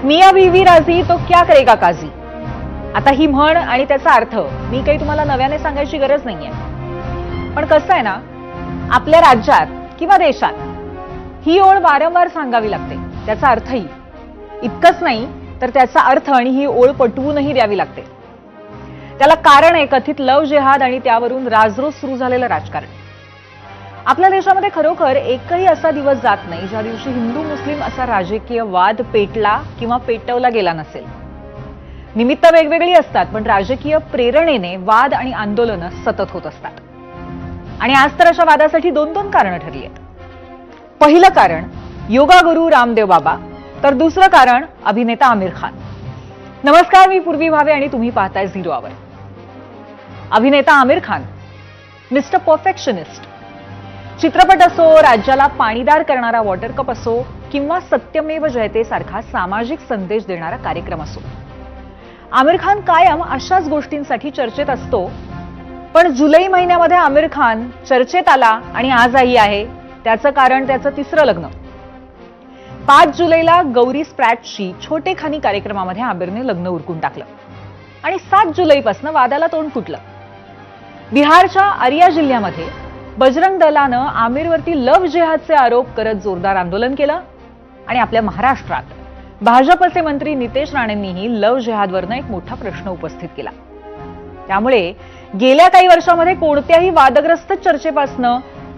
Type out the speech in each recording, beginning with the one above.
मियां बीवी राजी तो क्या करेगा काजी। आता ही म्हण आणि त्याचा अर्थ मी काही तुम्हाला नव्याने सांगायची गरज नाहीये, पण कसं आहे ना, आपल्या राज्यात किंवा देशात ही ओळ वारंवार सांगावी लागते। त्याचा अर्थही इतकंच नाही तर त्याचा अर्थ आणि ही ओळ पटवूनही द्यावी लागते। त्याला कारण आहे कथित लव जिहाद आणि त्यावरून राजरोज सुरू झालेलं राजकारण। आपल्या देशामध्ये खरोखर एकही असा दिवस जात नाही ज्या दिवशी हिंदू मुस्लिम असा राजकीय वाद पेटला किंवा पेटवला गेला नसेल। निमित्त वेगवेगळी असतात, पण राजकीय प्रेरणेने वाद आणि आंदोलनं सतत होत असतात। आणि आज तर अशा वादासाठी दोन दोन कारणं ठरली आहेत। पहिलं कारण योगा गुरु रामदेव बाबा, तर दुसरं कारण अभिनेता आमिर खान। नमस्कार, मी पूर्वी भावे आणि तुम्ही पाहताय झिरो आवर। अभिनेता आमिर खान मिस्टर परफेक्शनिस्ट। चित्रपट असो, राज्याला पाणीदार करणारा वॉटर कप असो किंवा सत्यमेव जयते सारखा सामाजिक संदेश देणारा कार्यक्रम असो, आमिर खान कायम अशाच गोष्टींसाठी चर्चेत असतो। पण जुलै महिन्यामध्ये आमिर खान चर्चेत आला आणि आजही आहे। त्याचं कारण त्याचं तिसरं लग्न। 5 जुलैला गौरी स्प्रॅटशी छोटेखानी कार्यक्रमामध्ये आमिरने लग्न उरकून टाकलं आणि 7 जुलैपासून वादाला तोंड फुटलं। बिहारच्या अरिया जिल्ह्यामध्ये बजरंग दलानं आमिरवरती लव जिहादचे आरोप करत जोरदार आंदोलन केलं आणि आपल्या महाराष्ट्रात भाजपचे मंत्री नितेश राणेंनीही लव जिहादवरनं एक मोठा प्रश्न उपस्थित केला। त्यामुळे गेल्या काही वर्षांमध्ये कोणत्याही वादग्रस्त चर्चेपासून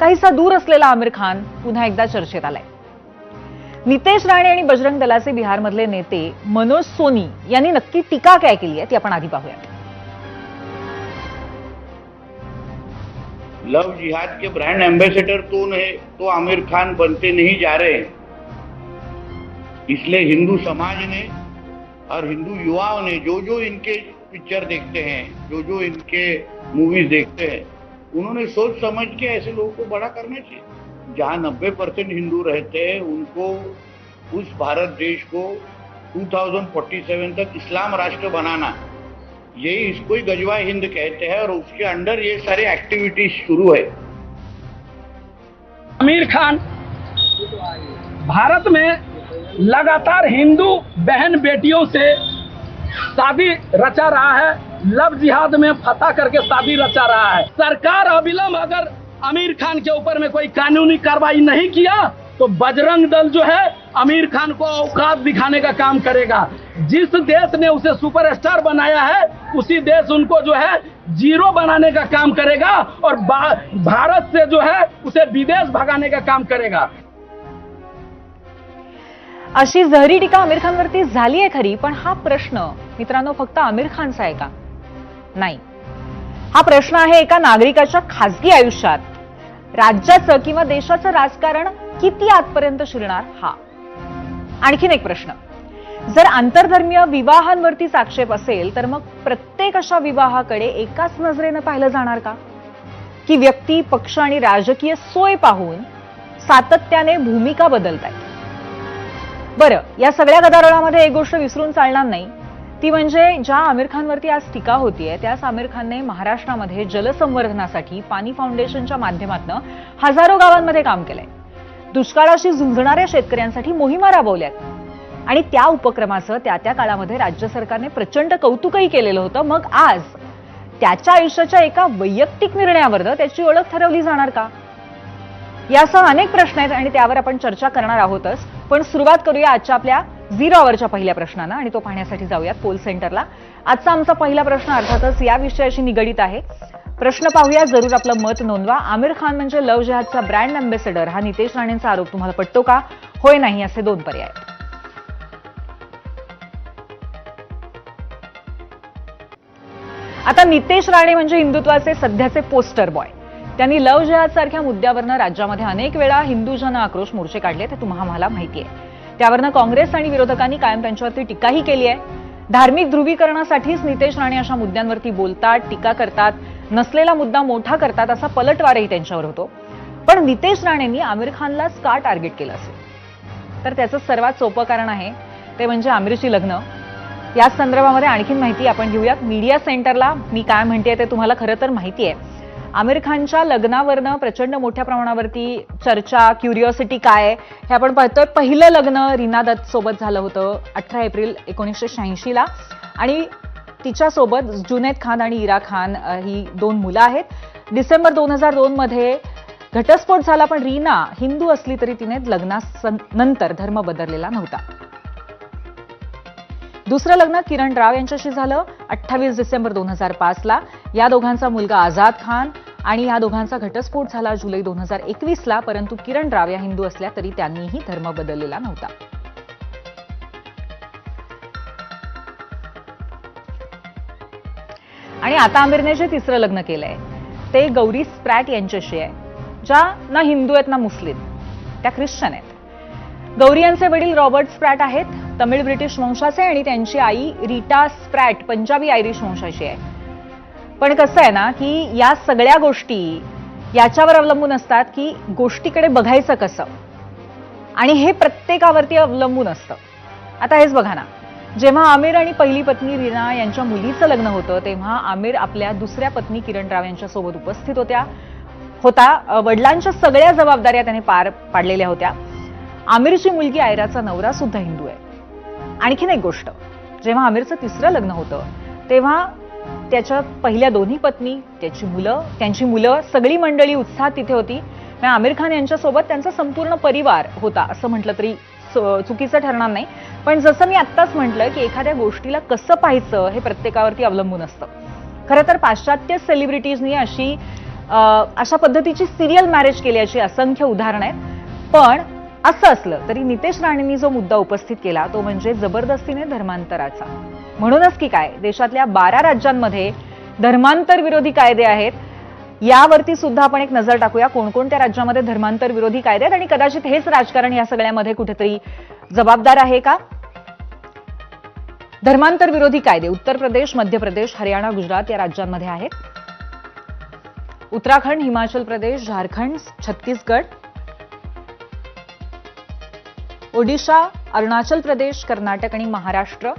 काहीसा दूर असलेला आमिर खान पुन्हा एकदा चर्चेत आलाय। नितेश राणे आणि बजरंग दलाचे बिहारमधले नेते मनोज सोनी यांनी नक्की टीका काय केली आहे ती आपण आधी पाहूयात। लव जिहाद के ब्रांड एम्बेसडर तो आमिर खान बनते नहीं जा रहे, इसलिए हिंदू समाज ने और हिंदू युवाओं ने जो जो इनके पिक्चर देखते हैं, जो जो इनके मूवीज देखते हैं, उन्होंने सोच समझ के ऐसे लोगों को बड़ा करना चाहिए। जहां 90% हिंदू रहते हैं उनको उस भारत देश को 2047 तक इस्लाम राष्ट्र बनाना, यही इसको ही गजवा हिंद कहते हैं और उसके अंडर ये सारे एक्टिविटीज शुरू है। आमिर खान भारत में लगातार हिंदू बहन बेटियों से शादी रचा रहा है, लव जिहाद में फंसा करके शादी रचा रहा है। सरकार अविलंब अगर आमिर खान के ऊपर में कोई कानूनी कार्रवाई नहीं किया तो बजरंग दल जो है आमिर खान को औकात दिखाने का काम करेगा। जिस देश ने उसे सुपरस्टार बनाया है उसी देश उनको जो है जीरो बनाने का काम करेगा और भारत से जो है उसे विदेश भगाने का काम करेगा। अशी जहरी टीका आमिर खानवरती झाली आहे खरी, पण हा प्रश्न मित्रांनो फक्त आमिर खानचा आहे का? नाही, हा प्रश्न आहे एका नागरिकाच्या खासगी आयुष्यात राज्याचं किंवा देशाचं राजकारण किती आतपर्यंत शिरणार हा। आणखीन एक प्रश्न, जर आंतरधर्मीय विवाहांवरतीच आक्षेप असेल तर मग प्रत्येक अशा विवाहाकडे एकाच नजरेनं पाहिलं जाणार का? की व्यक्ती, पक्ष आणि राजकीय सोय पाहून सातत्याने भूमिका बदलतायत? बरं, या सगळ्या गदारोळामध्ये एक गोष्ट विसरून चालणार नाही, ती म्हणजे ज्या आमिर खानवरती आज टीका होतीये त्याच आमिर खानने महाराष्ट्रामध्ये जलसंवर्धनासाठी पाणी फाउंडेशनच्या माध्यमातून हजारो गावांमध्ये काम केलंय। दुष्काळाशी झुंजणाऱ्या शेतकऱ्यांसाठी मोहिमा राबवल्यात आणि त्या उपक्रमाचं त्या काळामध्ये राज्य सरकारने प्रचंड कौतुकही केलेलं होतं। मग आज त्याच्या आयुष्याच्या एका वैयक्तिक निर्णयावर त्याची ओळख ठरवली जाणार का? यासह अनेक प्रश्न आहेत आणि त्यावर आपण चर्चा करणार आहोतच। पण सुरुवात करूया आजच्या आपल्या झिरो आवरच्या पहिल्या प्रश्नानं आणि तो पाहण्यासाठी जाऊयात पोल सेंटरला। आजचा आमचा पहिला प्रश्न अर्थातच या विषयाशी निगडीत आहे। प्रश्न पाहूया, जरूर आपलं मत नोंदवा। आमिर खान म्हणजे लव जिहादचा ब्रँड अँबॅसेडर हा नितेश राणेंचा आरोप तुम्हाला पटतो का? होय नाही असे दोन पर्याय। आता नितेश राणे म्हणजे हिंदुत्वाचे सध्याचे पोस्टर बॉय। त्यांनी लव जिहाद सारख्या मुद्द्यावरनं राज्यामध्ये अनेक वेळा हिंदू जन आक्रोश मोर्चे काढले, ते तुम्हाला माहिती आहे। त्यावरनं काँग्रेस आणि विरोधकांनी कायम त्यांच्यावरती टीकाही केली आहे। धार्मिक ध्रुवीकरणासाठीच नितेश राणे अशा मुद्द्यांवरती बोलतात, टीका करतात, नसलेला मुद्दा मोठा करतात असा पलटवारही त्यांच्यावर होतो। पण नितेश राणेंनी आमिर खानलाच का टार्गेट केलं असेल? तर त्याचं सर्वात सोपं कारण आहे ते म्हणजे आमिरची लग्न। या संदर्भामध्ये आणखीन माहिती आपण घेऊयात मीडिया सेंटरला। मी काय म्हणते ते तुम्हाला खरं तर माहिती आहे। आमिर खानच्या लग्नावरनं प्रचंड मोठ्या प्रमाणावरती चर्चा, क्युरिओसिटी काय आहे हे आपण पाहतोय. पहिलं लग्न रीना दत्त सोबत झालं होतं 18 एप्रिल 1986ला आणि तिच्यासोबत जुनैद खान आणि इरा खान ही 2 मुलं आहेत. डिसेंबर 2002 मध्ये घटस्फोट झाला, पण रीना हिंदू असली तरी तिने लग्नानंतर धर्म बदललेला नव्हता. दुसरं लग्न किरण राव यांच्याशी झालं 28 डिसेंबर 2005ला. या दोघांचा मुलगा आझाद खान आणि या दोघांचा घटस्फोट झाला जुलै 2021ला, परंतु किरण राव या हिंदू असल्या तरी त्यांनीही धर्म बदललेला नव्हता. आणि आता आमिरने जे तिसरं लग्न केलंय ते गौरी स्प्रॅट यांच्याशी आहे, ज्या ना हिंदू आहेत ना मुस्लिम, त्या ख्रिश्चन आहेत. गौरी यांचे वडील रॉबर्ट स्प्रॅट आहेत, तमिळ ब्रिटिश वंशाचे, आणि त्यांची आई रीटा स्प्रॅट पंजाबी आयरिश वंशाची आहे. पण कसं आहे ना की या सगळ्या गोष्टी याच्यावर अवलंबून असतात की गोष्टीकडे बघायचं कसं, आणि हे प्रत्येकावरती अवलंबून असतं. आता हेच बघा ना, जेव्हा आमिर आणि पहिली पत्नी रीना यांच्या मुलीचं लग्न होतं तेव्हा आमिर आपल्या दुसऱ्या पत्नी किरण राव यांच्यासोबत उपस्थित होता. वडिलांच्या सगळ्या जबाबदाऱ्या त्याने पार पाडलेल्या होत्या. आमिरची मुलगी आयराचा नवरा सुद्धा हिंदू आहे. आणखीन एक गोष्ट, जेव्हा आमिरचं तिसरं लग्न होतं तेव्हा त्याच्या पहिल्या दोन्ही पत्नी, त्यांची मुलं सगळी मंडळी उत्साहात तिथे होती. आमिर खान यांच्यासोबत त्यांचा संपूर्ण परिवार होता असं म्हटलं तरी चुकीचं ठरणार नाही. पण जसं मी आत्ताच म्हटलं की एखाद्या गोष्टीला कसं पाहायचं हे प्रत्येकावरती अवलंबून असतं. खरं तर पाश्चात्य सेलिब्रिटीजनी अशा पद्धतीची सिरियल मॅरेज केल्याची असंख्य उदाहरणं आहेत. पण असं असलं तरी नितेश राणेंनी जो मुद्दा उपस्थित केला तो म्हणजे जबरदस्तीने धर्मांतराचा. म्हणूनच की काय देशातल्या 12 राज्यांमध्ये धर्मांतर विरोधी कायदे आहेत. यावरती सुद्धा आपण एक नजर टाकूया, कोणकोणत्या राज्यामध्ये धर्मांतर विरोधी कायदे आहेत आणि कदाचित हेच राजकारण या सगळ्यामध्ये कुठेतरी जबाबदार आहे का. धर्मांतर विरोधी कायदे उत्तर प्रदेश, मध्य प्रदेश, हरियाणा, गुजरात या राज्यांमध्ये आहेत. उत्तराखंड, हिमाचल प्रदेश, झारखंड, छत्तीसगड, ओडिशा, अरुणाचल प्रदेश, कर्नाटक आणि महाराष्ट्र.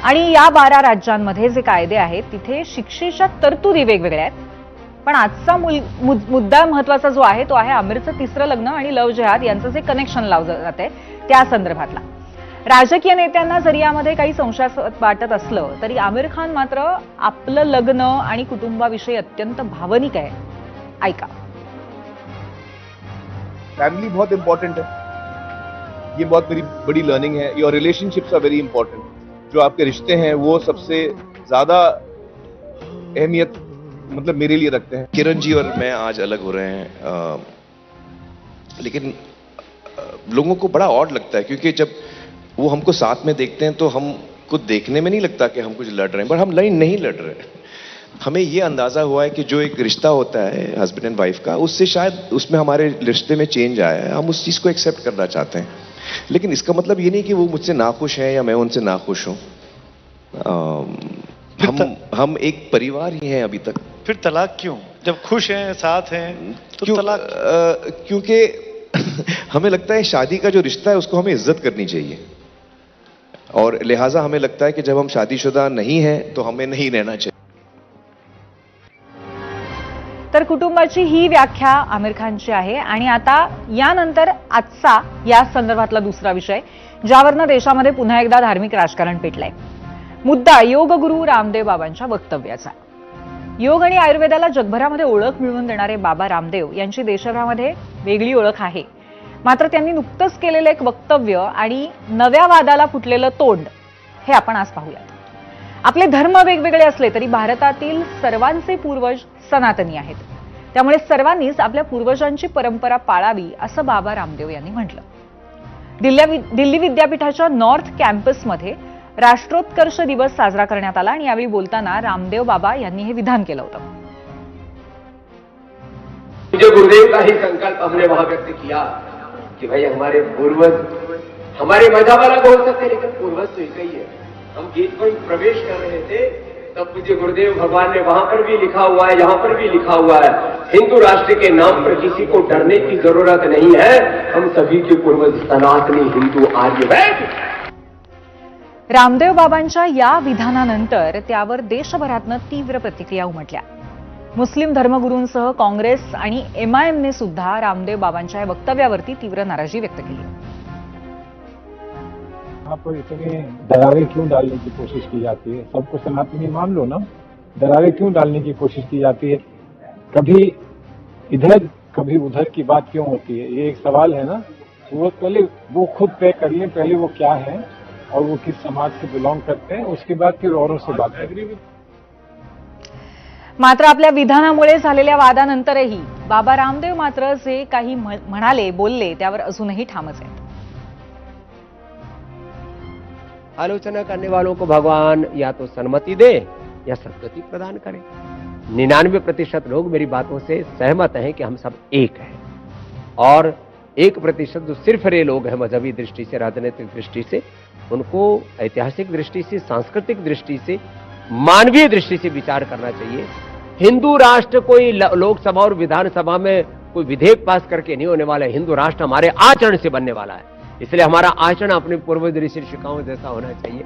आणि या 12 राज्यांमध्ये जे कायदे आहेत तिथे शिक्षेच्या तरतुदी वेगवेगळ्या आहेत. पण आजचा मुद्दा महत्वाचा जो आहे तो आहे आमिरचं तिसरं लग्न आणि लव्ह जिहाद यांचं जे कनेक्शन लावलं जाते त्या संदर्भातला. राजकीय नेत्यांना जरी यामध्ये काही संशयास्पद वाटत असलं तरी आमिर खान मात्र आपलं लग्न आणि कुटुंबाविषयी अत्यंत भावनिक आहे. ऐका. फैमिली बहुत इंपॉर्टेंट है, ये बहुत बड़ी लर्निंग है. Your relationships are very important. जो आपके रिश्ते हैं वो सबसे ज्यादा अहमियत मतलब मेरे लिए रखते हैं. किरण जी और मैं आज अलग हो रहे हैं, लेकिन लोगों को बड़ा ऑड लगता है क्योंकि जब वो हमको साथ में देखते हैं तो हमको देखने में नहीं लगता कि हम कुछ लड़ रहे हैं, पर हम नहीं लड़ रहे हैं. हमें ये अंदाजा हुआ है कि जो एक रिश्ता होता है हस्बैंड एंड वाइफ का, उससे शायद उसमें हमारे रिश्ते में चेंज आया है. हम उस चीज को एक्सेप्ट करना चाहते हैं, लेकिन इसका मतलब ये नहीं कि वो मुझसे नाखुश हैं या मैं उनसे नाखुश हूं. हम एक परिवार ही हैं अभी तक. फिर तलाक क्यों? जब खुश हैं, साथ हैं, तो तलाक? क्योंकि हमें लगता है शादी का जो रिश्ता है उसको हमें इज्जत करनी चाहिए, और लिहाजा हमें लगता है कि जब हम शादीशुदा नहीं हैं तो हमें नहीं रहना चाहिए. तर कुटुंबाची ही व्याख्या आमिर खानची आहे. आणि आता यानंतर आजचा या संदर्भातला दुसरा विषय, ज्यावरनं देशामध्ये पुन्हा एकदा धार्मिक राजकारण पेटलंय. मुद्दा योगगुरू रामदेव बाबांच्या वक्तव्याचा. योग आणि आयुर्वेदाला जगभरामध्ये ओळख मिळवून देणारे बाबा रामदेव यांची देशभरामध्ये वेगळी ओळख आहे. मात्र त्यांनी नुकतंच केलेलं एक वक्तव्य आणि नव्या वादाला फुटलेलं तोंड हे आपण आज पाहूयात. आपले धर्म वेगवेगळे असले तरी भारतातील सर्वांचे पूर्वज सनातनी आहेत. त्यामुळे सर्वांनीच आपल्या पूर्वजांची परंपरा पाळावी असं बाबा रामदेव यांनी म्हटलं. दिल्ली विद्यापीठाच्या नॉर्थ कॅम्पसमध्ये राष्ट्रोत्कर्ष दिवस साजरा करण्यात आला आणि यावेळी बोलताना रामदेव बाबा यांनी हे विधान केलं होतं. मुझे गुरुदेव का ही संकल्प हमने वहां व्यक्त किया कि भाई हमारे पूर्वज हमारे मजहब अलग हो सकते लेकिन पूर्वज तो एक ही है. हम गीत में प्रवेश कर रहे थे तब मुझे गुरुदेव भगवान ने वहां पर भी लिखा हुआ है, यहाँ पर भी लिखा हुआ है, हिंदू राष्ट्र के नाम पर किसी को डरने की जरूरत नहीं है. हम सभी के पूर्वज सनातनी हिंदू आर्य हैं. रामदेव बाबांच्या या विधानानंतर त्यावर देशभरातनं तीव्र प्रतिक्रिया उमटल्या. मुस्लिम धर्मगुरूंसह काँग्रेस आणि एमआयएमने सुद्धा रामदेव बाबांच्या या वक्तव्यावरती तीव्र नाराजी व्यक्त केली. यहाँ पर इतने दरारें क्यों डालने की कोशिश की जाती है? सबको सनातनी मान लो ना, दरारें क्यों डालने की कोशिश की जाती है? कभी इधर कभी उधर की बात क्यों होती है? ये एक सवाल है ना. वो पहले वो खुद तय कर लें पहले वो क्या है और वो किस समाज से बिलोंग करते हैं, उसके बाद फिर औरों से बात करें. मात्र आपल्या विधानामुळे झालेल्या वादानंतरही बाबा रामदेव मात्र जे काही म्हणाले बोलले त्यावर अजूनही ठामच आहेत. आलोचना करने वालों को भगवान या तो सन्मति दे या सद्गति प्रदान करे. 99% लोग मेरी बातों से सहमत हैं कि हम सब एक हैं, और 1% जो सिर्फ रे लोग हैं मजहबी दृष्टि से, राजनीतिक दृष्टि से, उनको ऐतिहासिक दृष्टि से, सांस्कृतिक दृष्टि से, मानवीय दृष्टि से विचार करना चाहिए. हिंदू राष्ट्र कोई लोकसभा और विधानसभा में कोई विधेयक पास करके नहीं होने वाला है. हिंदू राष्ट्र हमारे आचरण से बनने वाला है. इसलिए हमारा आचरण अपनी पूर्व दृष्टि शिक्षाओं जैसा होना चाहिए.